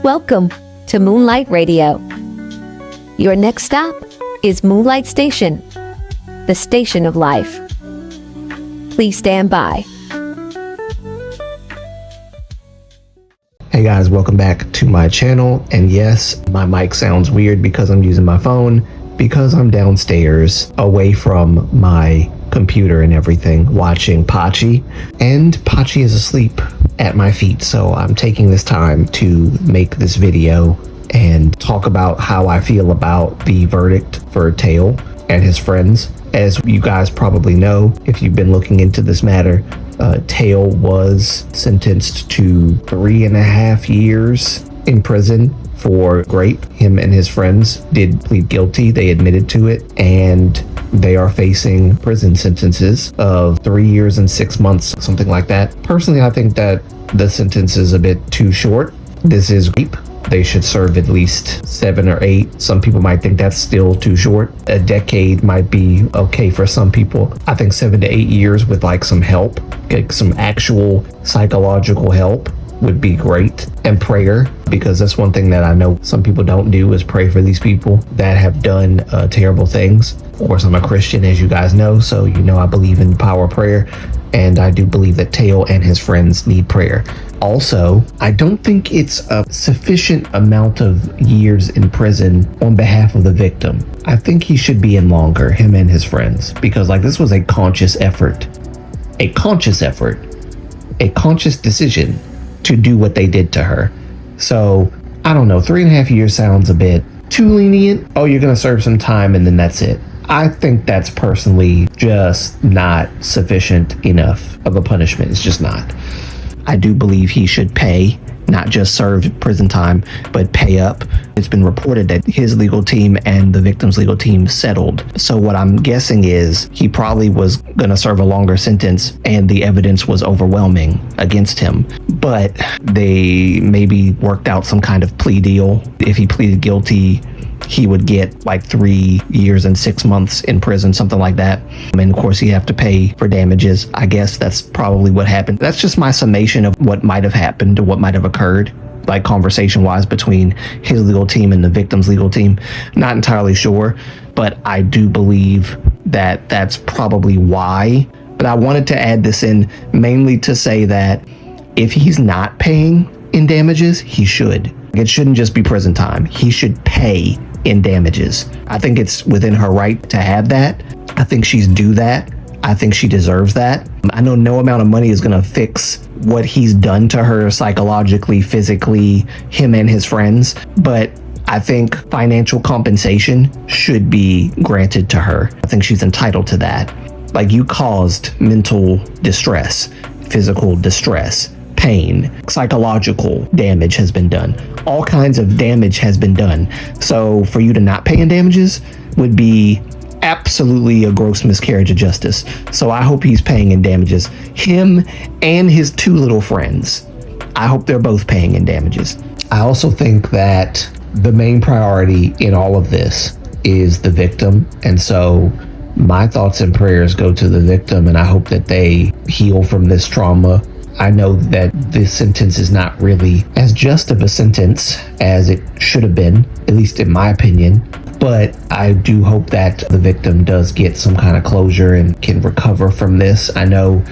Welcome to Moonlight Radio. Your next stop is Moonlight Station, the station of life. Please stand by. Hey guys, welcome back to my channel. And yes, my mic sounds weird because I'm using my phone, because I'm downstairs away from my computer and everything watching Pachi, and Pachi is asleep at my feet. So I'm taking this time to make this video and talk about how I feel about the verdict for Taeil and his friends. As you guys probably know, if you've been looking into this matter, Taeil was sentenced to 3.5 years in prison for rape. Him and his friends did plead guilty. They admitted to it, and they are facing prison sentences of 3 years and 6 months, something like that. Personally, I think that the sentence is a bit too short. This is rape. They should serve at least 7 or 8. Some people might think that's still too short. A decade might be okay for some people. I think 7 to 8 years with like some help, like some actual psychological help, would be great. And prayer, because that's one thing that I know some people don't do, is pray for these people that have done terrible things. Of course, I'm a Christian, as you guys know, so you know I believe in the power of prayer, and I do believe that Taeil and his friends need prayer. Also, I don't think it's a sufficient amount of years in prison on behalf of the victim. I think he should be in longer, him and his friends, because like this was a conscious effort, a conscious decision to do what they did to her. So I don't know, 3.5 years sounds a bit too lenient. Oh, you're gonna serve some time and then that's it. I think that's personally just not sufficient enough of a punishment. It's just not. I do believe he should pay, not just serve prison time, but pay up. It's been reported that his legal team and the victim's legal team settled. So what I'm guessing is he probably was going to serve a longer sentence and the evidence was overwhelming against him. But they maybe worked out some kind of plea deal. If he pleaded guilty, he would get like 3 years and 6 months in prison, something like that. And of course, he'd have to pay for damages. I guess that's probably what happened. That's just my summation of what might have happened or what might have occurred, like conversation-wise, between his legal team and the victim's legal team. Not entirely sure, but I do believe that that's probably why. But I wanted to add this in mainly to say that if he's not paying in damages, he should. It shouldn't just be prison time. He should pay in damages. I think it's within her right to have that. I think she's due that. I think she deserves that. I know no amount of money is going to fix what he's done to her psychologically, physically, him and his friends, but I think financial compensation should be granted to her. I think she's entitled to that. Like, you caused mental distress, physical distress, pain, psychological damage has been done. All kinds of damage has been done. So for you to not pay in damages would be absolutely a gross miscarriage of justice. So I hope he's paying in damages. Him and his 2 little friends. I hope they're both paying in damages. I also think that the main priority in all of this is the victim. And so my thoughts and prayers go to the victim, and I hope that they heal from this trauma. I know that this sentence is not really as just of a sentence as it should have been, at least in my opinion. But I do hope that the victim does get some kind of closure and can recover from this. I know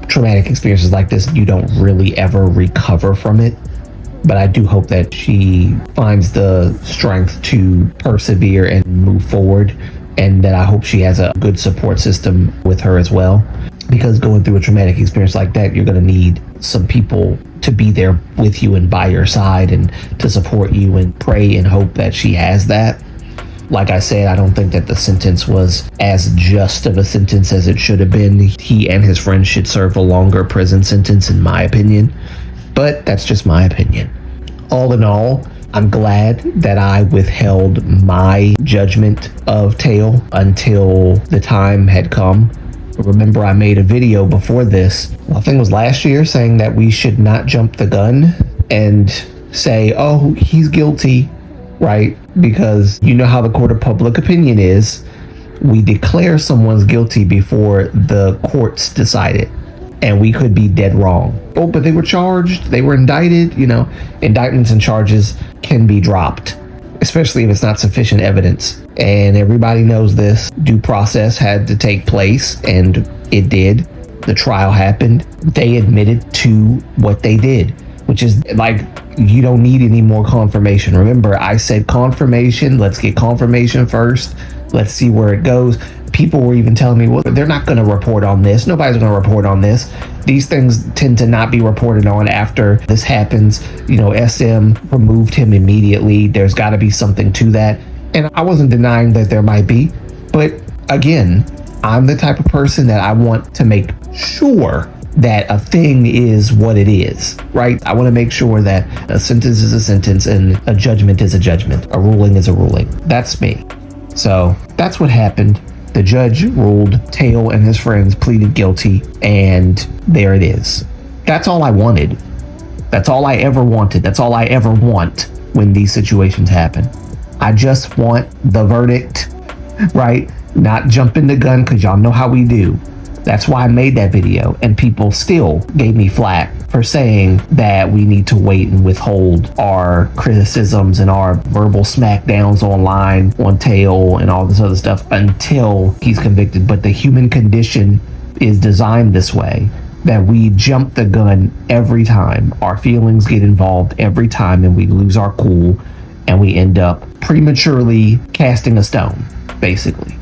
traumatic experiences like this, you don't really ever recover from it. But I do hope that she finds the strength to persevere and move forward. And that I hope she has a good support system with her as well. Because going through a traumatic experience like that, you're going to need some people to be there with you and by your side and to support you, and pray and hope that she has that. Like I said, I don't think that the sentence was as just of a sentence as it should have been. He and his friends should serve a longer prison sentence, in my opinion. But that's just my opinion. All in all, I'm glad that I withheld my judgment of Taeil until the time had come. Remember, I made a video before this, I think it was last year, saying that we should not jump the gun and say, oh, he's guilty, right? Because you know how the court of public opinion is. We declare someone's guilty before the courts decide it. And we could be dead wrong. oh, but they were charged, they were indicted. Indictments and charges can be dropped, especially if it's not sufficient evidence. And everybody knows this. Due process had to take place, and it did. The trial happened. They admitted to what they did, which is like, you don't need any more confirmation. Remember, I said confirmation. Let's get confirmation first. Let's see where it goes. People were even telling me, well, they're not going to report on this. Nobody's going to report on this. These things tend to not be reported on after this happens. SM removed him immediately. There's got to be something to that. And I wasn't denying that there might be. But again, I'm the type of person that I want to make sure that a thing is what it is, right? I want to make sure that a sentence is a sentence and a judgment is a judgment. A ruling is a ruling. That's me. So that's what happened. The judge ruled Taeil and his friends pleaded guilty, and there it is. That's all I wanted. That's all I ever wanted. That's all I ever want when these situations happen. I just want the verdict, right? Not jumping the gun, because y'all know how we do. That's why I made that video, and people still gave me flack for saying that we need to wait and withhold our criticisms and our verbal smackdowns online on Taeil and all this other stuff until he's convicted. But the human condition is designed this way, that we jump the gun every time. Our feelings get involved every time, and we lose our cool, and we end up prematurely casting a stone, basically.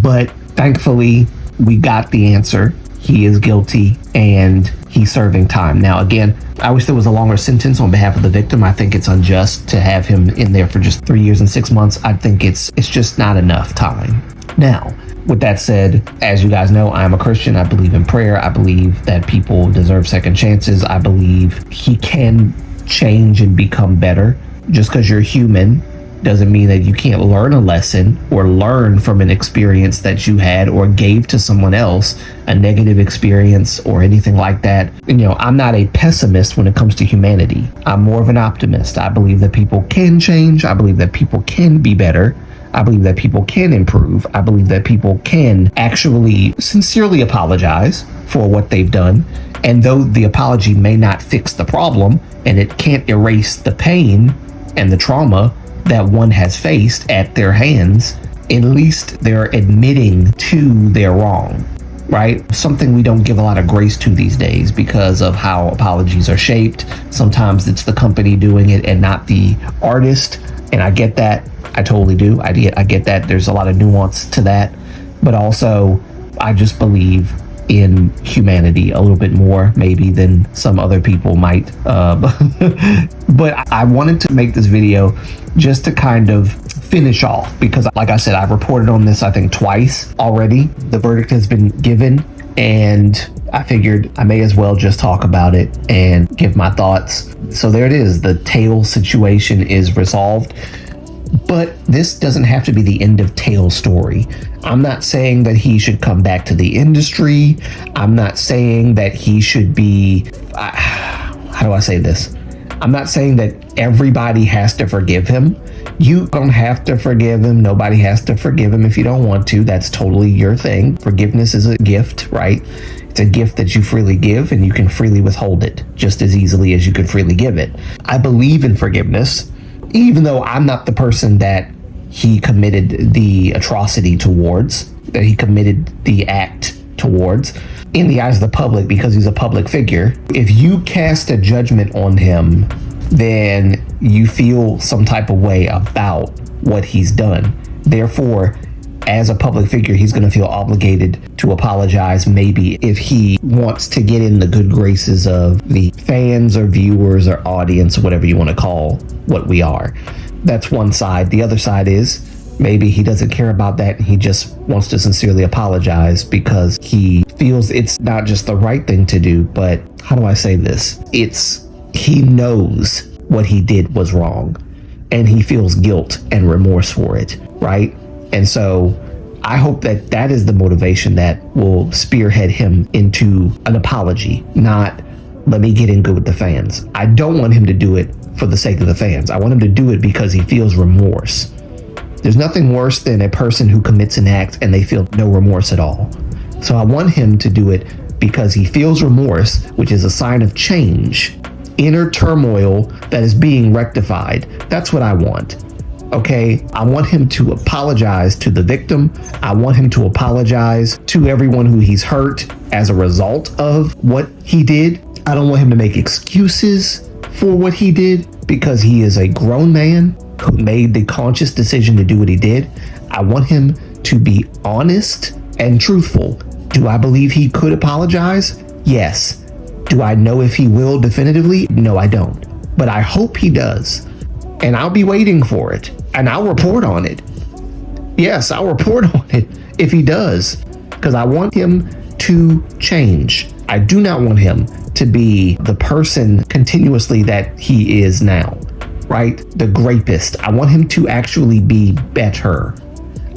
But thankfully, we got the answer. He is guilty, and he's serving time. Now, again, I wish there was a longer sentence on behalf of the victim. I think it's unjust to have him in there for just 3 years and 6 months. I think it's just not enough time. Now, with that said, as you guys know, I'm a Christian. I believe in prayer. I believe that people deserve second chances. I believe he can change and become better. Just because you're human doesn't mean that you can't learn a lesson or learn from an experience that you had or gave to someone else, a negative experience or anything like that. I'm not a pessimist when it comes to humanity. I'm more of an optimist. I believe that people can change. I believe that people can be better. I believe that people can improve. I believe that people can actually sincerely apologize for what they've done. And though the apology may not fix the problem and it can't erase the pain and the trauma that one has faced at their hands, at least they're admitting to their wrong, right? Something we don't give a lot of grace to these days because of how apologies are shaped. Sometimes it's the company doing it and not the artist. And I get that. I totally do. I get that. There's a lot of nuance to that. But also, I just believe in humanity a little bit more maybe than some other people might. But I wanted to make this video just to kind of finish off, because like I said, I've reported on this I think twice already. The verdict has been given, and I figured I may as well just talk about it and give my thoughts. So there it is. The Taeil situation is resolved. But this doesn't have to be the end of Taeil's story. I'm not saying that he should come back to the industry. I'm not saying that he should be, how do I say this? I'm not saying that everybody has to forgive him. You don't have to forgive him. Nobody has to forgive him if you don't want to. That's totally your thing. Forgiveness is a gift, right? It's a gift that you freely give, and you can freely withhold it just as easily as you could freely give it. I believe in forgiveness, even though I'm not the person that he committed the atrocity towards, that he committed the act towards, in the eyes of the public, because he's a public figure. If you cast a judgment on him, then you feel some type of way about what he's done. Therefore, as a public figure, he's going to feel obligated to apologize, maybe if he wants to get in the good graces of the fans or viewers or audience, or whatever you want to call what we are. That's one side. The other side is maybe he doesn't care about that. He just wants to sincerely apologize because he feels it's not just the right thing to do, but how do I say this? He knows what he did was wrong, and he feels guilt and remorse for it, right? And so I hope that that is the motivation that will spearhead him into an apology, not let me get in good with the fans. I don't want him to do it for the sake of the fans. I want him to do it because he feels remorse. There's nothing worse than a person who commits an act and they feel no remorse at all. So I want him to do it because he feels remorse, which is a sign of change, inner turmoil that is being rectified. That's what I want. Okay, I want him to apologize to the victim. I want him to apologize to everyone who he's hurt as a result of what he did. I don't want him to make excuses for what he did, because he is a grown man who made the conscious decision to do what he did. I want him to be honest and truthful. Do I believe he could apologize? Yes. Do I know if he will definitively? No, I don't. But I hope he does. And I'll be waiting for it. And I'll report on it. Yes, I'll report on it if he does. Because I want him to change. I do not want him to be the person continuously that he is now, right? The grapist. I want him to actually be better.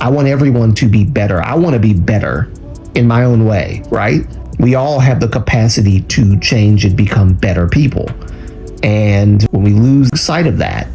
I want everyone to be better. I want to be better in my own way, right? We all have the capacity to change and become better people. And when we lose sight of that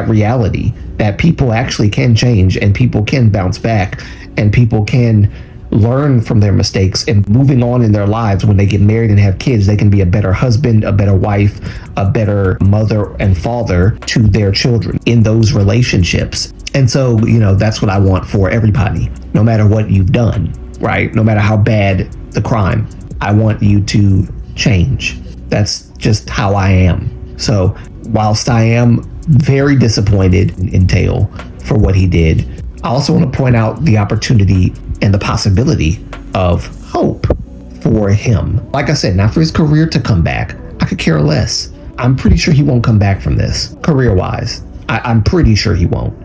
reality, that people actually can change and people can bounce back and people can learn from their mistakes and moving on in their lives. When they get married and have kids, they can be a better husband, a better wife, a better mother and father to their children in those relationships. And so, that's what I want for everybody, no matter what you've done, right? No matter how bad the crime, I want you to change. That's just how I am. So whilst I am very disappointed in Taeil for what he did, I also want to point out the opportunity and the possibility of hope for him. Like I said, not for his career to come back. I could care less. I'm pretty sure he won't come back from this, career-wise. I'm pretty sure he won't.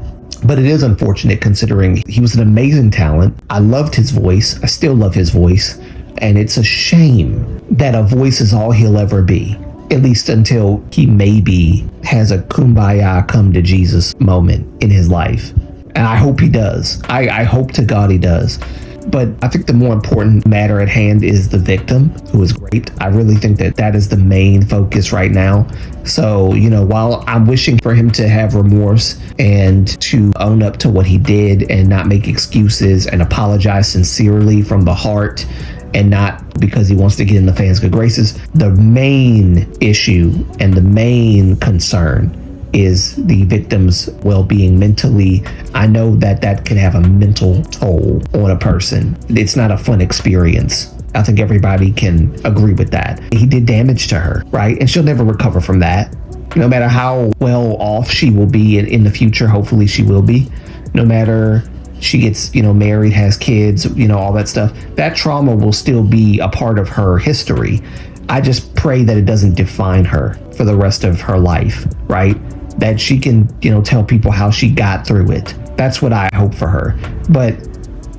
But it is unfortunate considering he was an amazing talent. I loved his voice. I still love his voice. And it's a shame that a voice is all he'll ever be, at least until he maybe has a kumbaya come to Jesus moment in his life. And I hope he does. I hope to God he does. But I think the more important matter at hand is the victim who was raped. I really think that is the main focus right now. So, while I'm wishing for him to have remorse and to own up to what he did and not make excuses and apologize sincerely from the heart and not because he wants to get in the fans' good graces, the main issue and the main concern is the victim's well-being mentally. I know that can have a mental toll on a person. It's not a fun experience. I think everybody can agree with that. He did damage to her, right? And she'll never recover from that. No matter how well off she will be in the future, hopefully she will be. No matter she gets, married, has kids, all that stuff, that trauma will still be a part of her history. I just pray that it doesn't define her for the rest of her life, right? That she can, tell people how she got through it. That's what I hope for her. But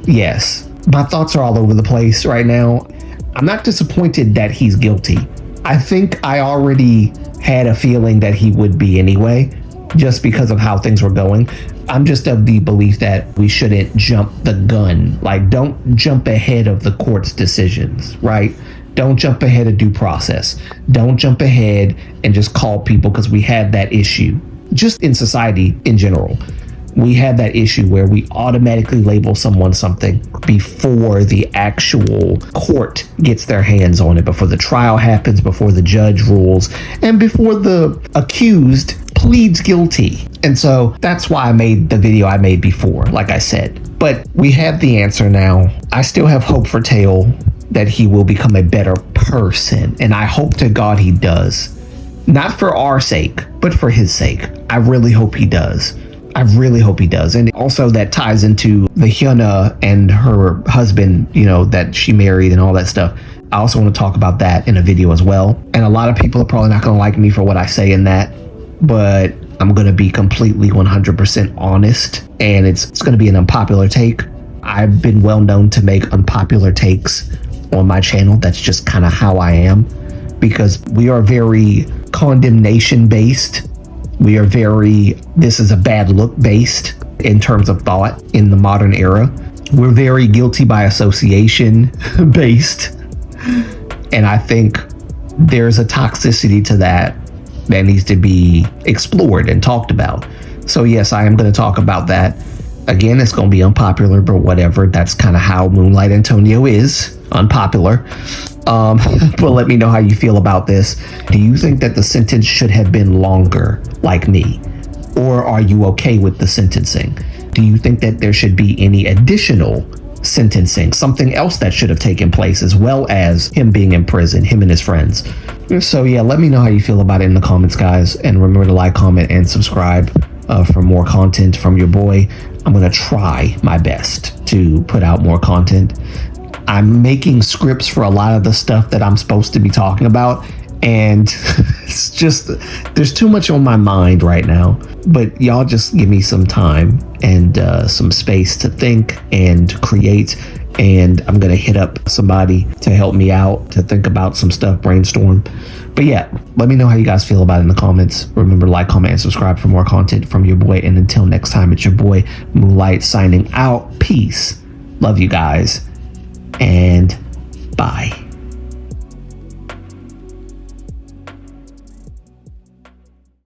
yes, my thoughts are all over the place right now. I'm not disappointed that he's guilty. I think I already had a feeling that he would be anyway, just because of how things were going. I'm just of the belief that we shouldn't jump the gun. Like, don't jump ahead of the court's decisions, right? Don't jump ahead of due process. Don't jump ahead and just call people, because we have that issue. Just in society in general, we have that issue where we automatically label someone something before the actual court gets their hands on it, before the trial happens, before the judge rules, and before the accused pleads guilty. And so that's why I made the video I made before, like I said. But we have the answer now. I still have hope for Taeil that he will become a better person. And I hope to God he does. Not for our sake, but for his sake. I really hope he does. I really hope he does. And also that ties into the Hyuna and her husband, that she married and all that stuff. I also want to talk about that in a video as well. And a lot of people are probably not going to like me for what I say in that, but I'm going to be completely 100% honest, and it's going to be an unpopular take. I've been well known to make unpopular takes on my channel. That's just kind of how I am, because we are very condemnation based. We are very, this is a bad look based in terms of thought in the modern era. We're very guilty by association based. And I think there's a toxicity to that needs to be explored and talked about. So yes, I am going to talk about that. Again, it's going to be unpopular, but whatever. That's kind of how Moonlight Antonio is. unpopular. But let me know how you feel about this. Do you think that the sentence should have been longer, like me? Or are you okay with the sentencing? Do you think that there should be any additional sentencing, something else that should have taken place, as well as him being in prison, him and his friends? So yeah, let me know how you feel about it in the comments, guys. And remember to like, comment, and subscribe for more content from your boy. I'm going to try my best to put out more content. I'm making scripts for a lot of the stuff that I'm supposed to be talking about, and it's just, there's too much on my mind right now. But y'all just give me some time and some space to think and create, and I'm gonna hit up somebody to help me out to think about some stuff, brainstorm. But yeah, let me know how you guys feel about it in the comments. Remember to like, comment, and subscribe for more content from your boy. And until next time, it's your boy Moonlight signing out. Peace. Love you guys. And bye.